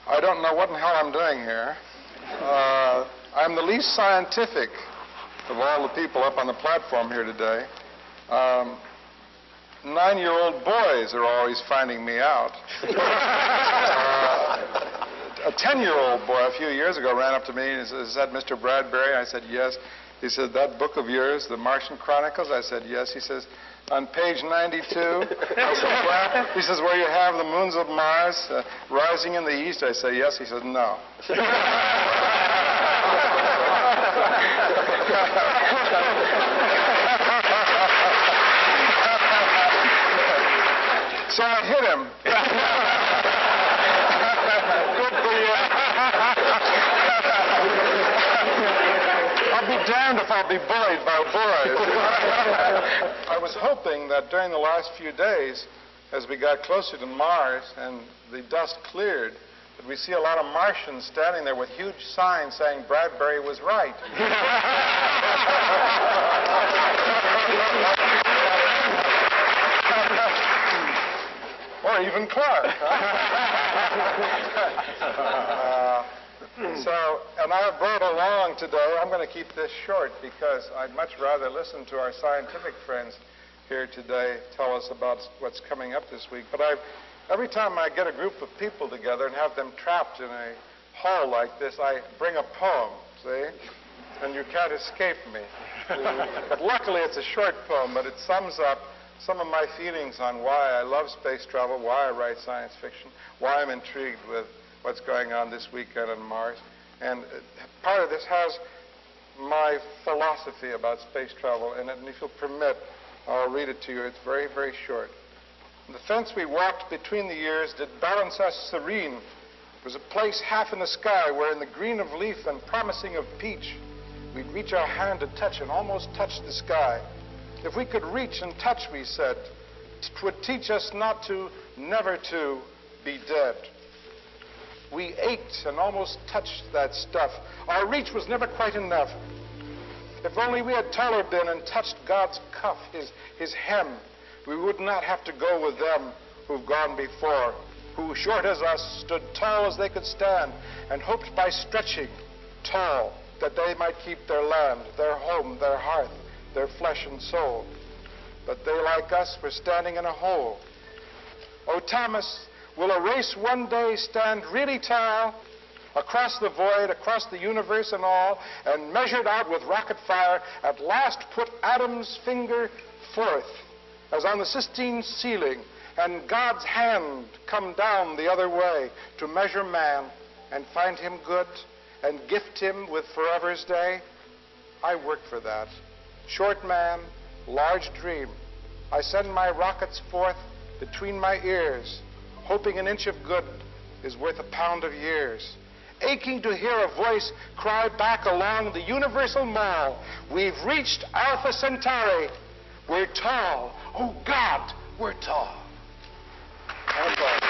I don't know what in hell I'm doing here. I'm the least scientific of all the people up on the platform here today. 9-year-old boys are always finding me out. A 10-year-old boy a few years ago ran up to me and he said, "Is that Mr. Bradbury?" I said, "Yes." He said, "That book of yours, The Martian Chronicles?" I said, "Yes." He says, "On page 92? I said, "Well," he says, "where you have the moons of Mars rising in the east?" I say, "Yes." He said, "No." So I hit him. Good for you. I'll be damned if I'll be bullied by boys. I was hoping that during the last few days, as we got closer to Mars and the dust cleared, that we see a lot of Martians standing there with huge signs saying Bradbury was right. Or even Clarke. And I have brought along today, I'm going to keep this short because I'd much rather listen to our scientific friends here today tell us about what's coming up this week. But every time I get a group of people together and have them trapped in a hall like this, I bring a poem, see? And you can't escape me. But luckily it's a short poem, but it sums up some of my feelings on why I love space travel, why I write science fiction, why I'm intrigued with what's going on this weekend on Mars. And part of this has my philosophy about space travel in it, and if you'll permit, I'll read it to you. It's very, very short. The fence we walked between the years did balance us serene. It was a place half in the sky where in the green of leaf and promising of peach, we'd reach our hand to touch and almost touch the sky. If we could reach and touch, we said, 'twould teach us not to, never to, be dead. We ached and almost touched that stuff. Our reach was never quite enough. If only we had taller been and touched God's cuff, his hem, we would not have to go with them who've gone before, who, short as us, stood tall as they could stand, and hoped by stretching tall that they might keep their land, their home, their hearth, their flesh and soul. But they, like us, were standing in a hole. Oh, Thomas, will a race one day stand really tall across the void, across the universe and all, and measured out with rocket fire, at last put Adam's finger forth, as on the Sistine ceiling, and God's hand come down the other way to measure man and find him good and gift him with forever's day? I work for that. Short man, large dream. I send my rockets forth between my ears, hoping an inch of good is worth a pound of years. Aching to hear a voice cry back along the universal mall, we've reached Alpha Centauri. We're tall. Oh, God, we're tall. Okay.